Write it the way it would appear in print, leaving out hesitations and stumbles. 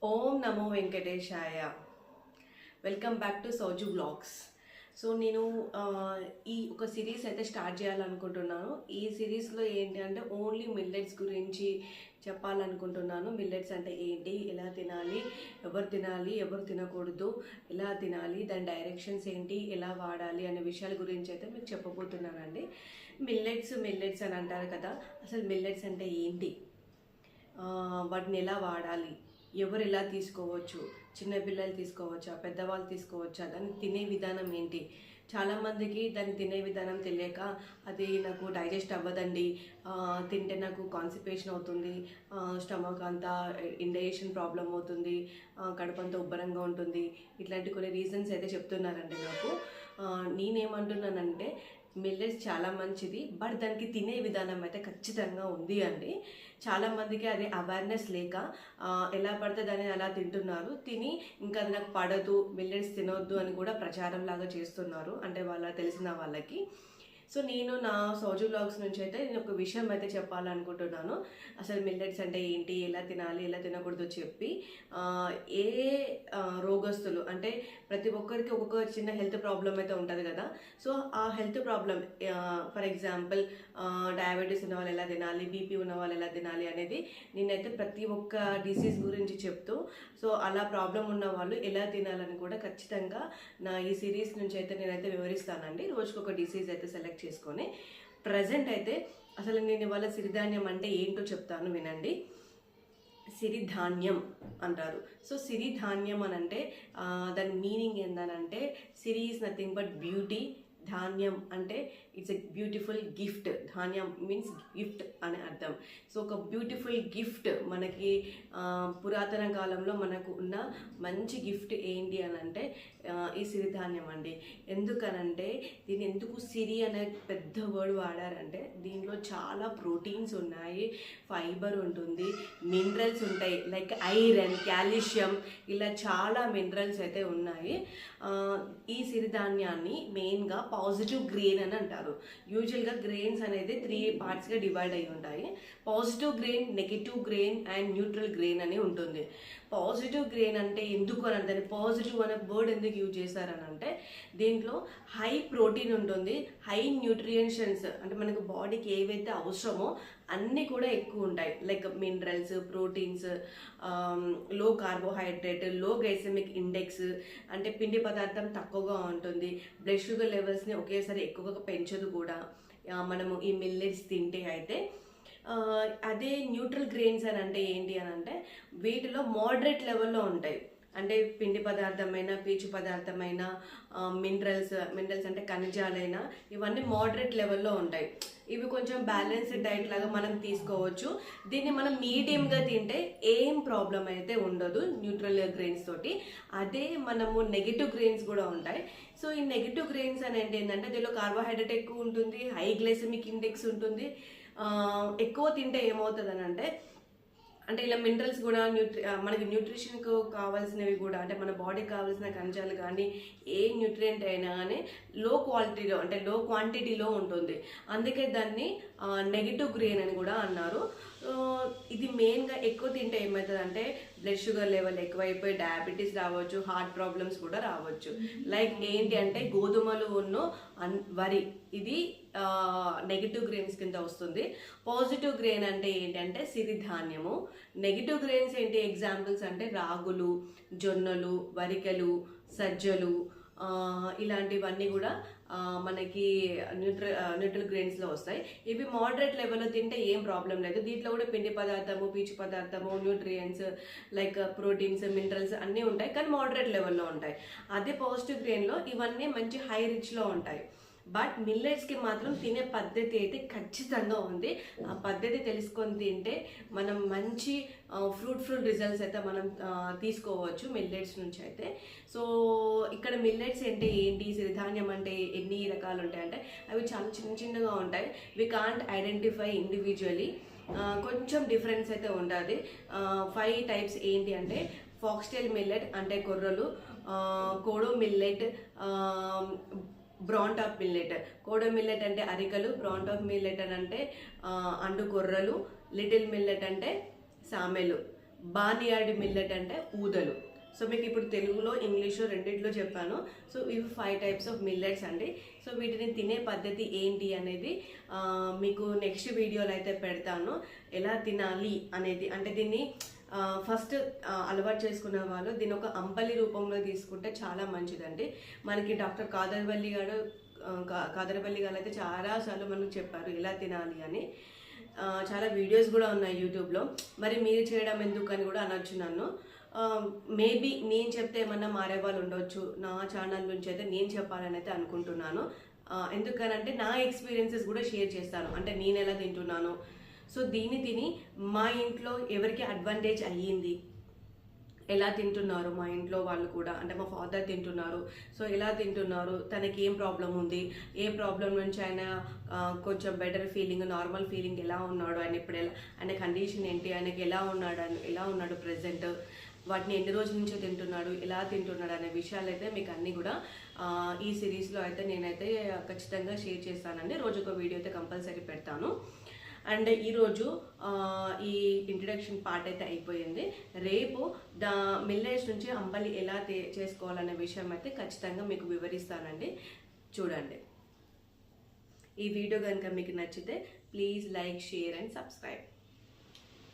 ఓం నమో వెంకటేశాయ. Welcome back to Souju vlogs. So నేను ఈ ఒక సిరీస్ అయితే స్టార్ట్ చేయాలనుకుంటున్నాను. ఈ సిరీస్లో ఏంటి అంటే ఓన్లీ మిల్లెట్స్ గురించి చెప్పాలనుకుంటున్నాను. మిల్లెట్స్ అంటే ఏంటి, ఎలా తినాలి, ఎవరు తినకూడదు, ఎలా తినాలి, దాని డైరెక్షన్స్ ఏంటి, ఎలా వాడాలి అనే విషయాల గురించి అయితే మీకు చెప్పబోతున్నానండి. మిల్లెట్స్ అని అంటారు కదా, అసలు మిల్లెట్స్ అంటే ఏంటి, వాటిని ఎలా వాడాలి, ఎవరు ఎలా తీసుకోవచ్చు, చిన్నపిల్లలు తీసుకోవచ్చా, పెద్దవాళ్ళు తీసుకోవచ్చా, దాన్ని తినే విధానం ఏంటి. చాలామందికి దాన్ని తినే విధానం తెలియక అది నాకు డైజెస్ట్ అవ్వదండి, తింటే నాకు కాన్స్టిపేషన్ అవుతుంది, స్టమక్ అంతా ఇండైజెషన్ ప్రాబ్లం అవుతుంది, కడుపంతా ఉబ్బరంగా ఉంటుంది, ఇట్లాంటి కొన్ని రీజన్స్ అయితే చెప్తున్నారండి నాకు. నేనేమంటున్నానంటే మిల్లెట్స్ చాలా మంచిది, బట్ దానికి తినే విధానం అయితే ఖచ్చితంగా ఉంది అండి. చాలామందికి అది అవేర్నెస్ లేక ఎలా పడితే దాన్ని అలా తింటున్నారు. తిని ఇంకా అది నాకు పడదు, మిల్లెట్స్ తినొద్దు అని కూడా ప్రచారం లాగా చేస్తున్నారు, అంటే తెలిసిన వాళ్ళకి. సో నేను నా సౌజు బ్లాగ్స్ నుంచి అయితే నేను ఒక విషయం అయితే చెప్పాలనుకుంటున్నాను. అసలు మిల్లెట్స్ అంటే ఏంటి, ఎలా తినాలి, ఎలా తినకూడదు చెప్పి ఏ రోగస్తులు అంటే ప్రతి ఒక్కరికి ఒక్కొక్క చిన్న హెల్త్ ప్రాబ్లం అయితే ఉంటుంది కదా. సో ఆ health problem, for example diabetes ఉన్న వాళ్ళు ఎలా తినాలి, బీపీ ఉన్న వాళ్ళు ఎలా తినాలి అనేది నేనైతే ప్రతి ఒక్క డిసీజ్ గురించి చెప్తూ, సో అలా ప్రాబ్లం ఉన్న వాళ్ళు ఎలా తినాలని కూడా ఖచ్చితంగా నా ఈ సిరీస్ నుంచి అయితే నేనైతే వివరిస్తానండి. రోజుకొక డిసీజ్ అయితే సెలెక్ట్ చేసుకొని ప్రజెంట్ అయితే అసలు నేను ఇవాళ సిరిధాన్యం అంటే ఏంటో చెప్తాను, వినండి. సిరిధాన్యం అంటారు. సో సిరిధాన్యం అని అంటే దాని మీనింగ్ ఏందనంటే, siri is nothing but beauty, ధాన్యం అంటే ఇట్స్ ఎ బ్యూటిఫుల్ గిఫ్ట్. ధాన్యం మీన్స్ గిఫ్ట్ అని అర్థం. సో ఒక బ్యూటిఫుల్ గిఫ్ట్ మనకి పురాతన కాలంలో మనకు ఉన్న మంచి గిఫ్ట్ ఏంటి అని అంటే ఈ సిరిధాన్యం అండి. ఎందుకనంటే దీన్ని ఎందుకు సిరి అనే పెద్ద వర్డ్ వాడారంటే, దీంట్లో చాలా ప్రోటీన్స్ ఉన్నాయి, ఫైబర్ ఉంటుంది, మినరల్స్ ఉంటాయి, లైక్ ఐరన్, కాల్షియం, ఇలా చాలా మినరల్స్ అయితే ఉన్నాయి. ఈ సిరిధాన్యాన్ని మెయిన్గా పాజిటివ్ గ్రెయిన్ అని అంటారు. యూజువల్గా గ్రెయిన్స్ అనేది 3 పార్ట్స్గా డివైడ్ అయి ఉంటాయి. Positive grain, negative grain and neutral grain అని ఉంటుంది. పాజిటివ్ గ్రెయిన్ అంటే ఎందుకు అని అంటే, పాజిటివ్ అనే వర్డ్ ఎందుకు యూజ్ చేశారని అంటే, దీంట్లో హై ప్రోటీన్ ఉంటుంది, హై న్యూట్రియంట్స్ అంటే మనకు బాడీకి ఏవైతే అవసరమో అన్నీ కూడా ఎక్కువ ఉంటాయి, లైక్ మినరల్స్, ప్రోటీన్స్, లో కార్బోహైడ్రేట్, లో గ్లైసెమిక్ ఇండెక్స్ అంటే పిండి పదార్థం తక్కువగా ఉంటుంది, బ్లడ్ షుగర్ లెవెల్స్ని ఒకేసారి ఎక్కువగా పెంచదు కూడా మనము ఈ మిల్లెట్స్ తింటే అయితే. అదే న్యూట్రల్ గ్రెయిన్స్ అని అంటే ఏంటి అని అంటే, వీటిలో మోడరేట్ లెవెల్లో ఉంటాయి, అంటే పిండి పదార్థమైన, పీచు పదార్థమైన, మినరల్స్ అంటే ఖనిజాలైనా, ఇవన్నీ మోడరేట్ లెవెల్లో ఉంటాయి. ఇవి కొంచెం బ్యాలెన్స్డ్ డైట్ లాగా మనం తీసుకోవచ్చు. దీన్ని మనం మీడియంగా తింటే ఏం ప్రాబ్లం అయితే ఉండదు న్యూట్రల్ గ్రెయిన్స్ తోటి. అదే మనము నెగిటివ్ గ్రెయిన్స్ కూడా ఉంటాయి. సో ఈ నెగిటివ్ గ్రెయిన్స్ అనేది ఏంటంటే, దీనిలో కార్బోహైడ్రేట్ ఎక్కువ ఉంటుంది, హై గ్లైసెమిక్ ఇండెక్స్ ఉంటుంది. ఎక్కువ తింటే ఏమవుతుంది అని అంటే ఇలా మినరల్స్ కూడా మనకి న్యూట్రిషన్కు కావాల్సినవి కూడా, అంటే మన బాడీకి కావాల్సిన ఖనిజాలు కానీ ఏ న్యూట్రియంట్ అయినా కానీ లో క్వాలిటీలో అంటే లో క్వాంటిటీలో ఉంటుంది. అందుకే దాన్ని నెగిటివ్ గ్రెయిన్ అని కూడా అన్నారు. ఇది మెయిన్గా ఎక్కువ తింటే ఏమవుతుంది అంటే, బ్లడ్ షుగర్ లెవెల్ ఎక్కువైపోయి డయాబెటీస్ రావచ్చు, హార్ట్ ప్రాబ్లమ్స్ కూడా రావచ్చు. లైక్ ఏంటి అంటే గోధుమలు వరి, ఇది నెగిటివ్ గ్రెయిన్స్ కింద వస్తుంది. పాజిటివ్ గ్రెయిన్ అంటే ఏంటంటే సిరిధాన్యము. నెగిటివ్ గ్రెయిన్స్ ఏంటి ఎగ్జాంపుల్స్ అంటే రాగులు, జొన్నలు, వరికలు, సజ్జలు, ఇలాంటివన్నీ కూడా మనకి న్యూట్రల్ గ్రెయిన్స్లో వస్తాయి. ఇవి మోడరేట్ లెవెల్లో తింటే ఏం ప్రాబ్లం లేదు. దీంట్లో కూడా పిండి పదార్థము, పీచు పదార్థము, న్యూట్రియంట్స్ లైక్ ప్రోటీన్స్, మినరల్స్ అన్నీ ఉంటాయి, కానీ మోడరేట్ లెవెల్లో ఉంటాయి. అదే పాజిటివ్ గ్రెయిన్లో ఇవన్నీ మంచి హై రిచ్లో ఉంటాయి. బట్ మిల్లెట్స్కి మాత్రం తినే పద్ధతి అయితే ఖచ్చితంగా ఉంది. ఆ పద్ధతి తెలుసుకొని తింటే మనం మంచి ఫ్రూట్ఫుల్ రిజల్ట్స్ అయితే మనం తీసుకోవచ్చు మిల్లెట్స్ నుంచి అయితే. సో ఇక్కడ మిల్లెట్స్ అంటే ఏంటి, సిరిధాన్యం అంటే ఎన్ని రకాలు ఉంటాయంటే, అవి చాలా చిన్నగా ఉంటాయి. వి కాంట్ ఐడెంటిఫై ఇండివిజువలీ, కొంచెం డిఫరెన్స్ అయితే ఉంటుంది. 5 టైప్స్ ఏంటి అంటే, ఫాక్స్టైల్ మిల్లెట్ అంటే కొర్రలు, kodo millet, bran top millet. Kodo millet అంటే అరికలు, బ్రాన్ టాప్ మిల్లెట్ అని అంటే అండు కొర్రలు, లిటిల్ మిల్లెట్ అంటే సామెలు. బార్నియార్డ్ మిల్లెట్ అంటే ఊదలు. సో మీకు ఇప్పుడు తెలుగులో ఇంగ్లీష్లో రెండిట్లో చెప్పాను. సో ఇవి 5 టైప్స్ ఆఫ్ మిల్లెట్స్ అండి. సో వీటిని తినే పద్ధతి ఏంటి అనేది మీకు నెక్స్ట్ వీడియోలో అయితే పెడతాను, ఎలా తినాలి అనేది. అంటే దీన్ని ఫస్ట్ అలవాటు చేసుకున్న వాళ్ళు దీని ఒక అంబలి రూపంలో తీసుకుంటే చాలా మంచిదండి. మనకి డాక్టర్ కాదర్వల్లి గారు అయితే చాలాసార్లు మనకు చెప్పారు ఎలా తినాలి అని. చాలా వీడియోస్ కూడా ఉన్నాయి యూట్యూబ్లో. మరి మీరు చేయడం ఎందుకు అని కూడా అనొచ్చు నన్ను. మేబీ నేను చెప్తే ఏమన్నా మారే వాళ్ళు ఉండొచ్చు. నా ఛానల్ నుంచి అయితే నేను చెప్పాలని అయితే అనుకుంటున్నాను. ఎందుకనంటే నా ఎక్స్పీరియన్సెస్ కూడా షేర్ చేస్తాను, అంటే నేను ఎలా తింటున్నాను. సో దీన్ని తిని మా ఇంట్లో ఎవరికి అడ్వాంటేజ్ అయ్యింది, ఎలా తింటున్నారు మా ఇంట్లో వాళ్ళు కూడా, అంటే మా ఫాదర్ తింటున్నారు, సో ఎలా తింటున్నారు, తనకి ఏం ప్రాబ్లం ఉంది, ఏ ప్రాబ్లం నుంచి ఆయన కొంచెం బెటర్ ఫీలింగ్, నార్మల్ ఫీలింగ్ ఎలా ఉన్నాడు, ఆయన ఇప్పుడు ఆయన కండిషన్ ఏంటి, ఆయనకి ఎలా ఉన్నాడు ప్రెసెంట్, వాటిని ఎన్ని రోజుల నుంచో తింటున్నాడు, ఎలా తింటున్నాడు అనే విషయాలు అయితే మీకు అన్నీ కూడా ఈ సిరీస్లో అయితే నేనైతే ఖచ్చితంగా షేర్ చేస్తానండి. రోజుకో వీడియో అయితే కంపల్సరీ పెడతాను. అండ్ ఈరోజు ఈ ఇంట్రడక్షన్ పార్ట్ అయితే అయిపోయింది. రేపు మిల్లెట్స్ నుంచి అంబలి ఎలా చేసుకోవాలనే విషయం అయితే ఖచ్చితంగా మీకు వివరిస్తానండి. చూడండి. ఈ వీడియో కనుక మీకు నచ్చితే please like, share and subscribe.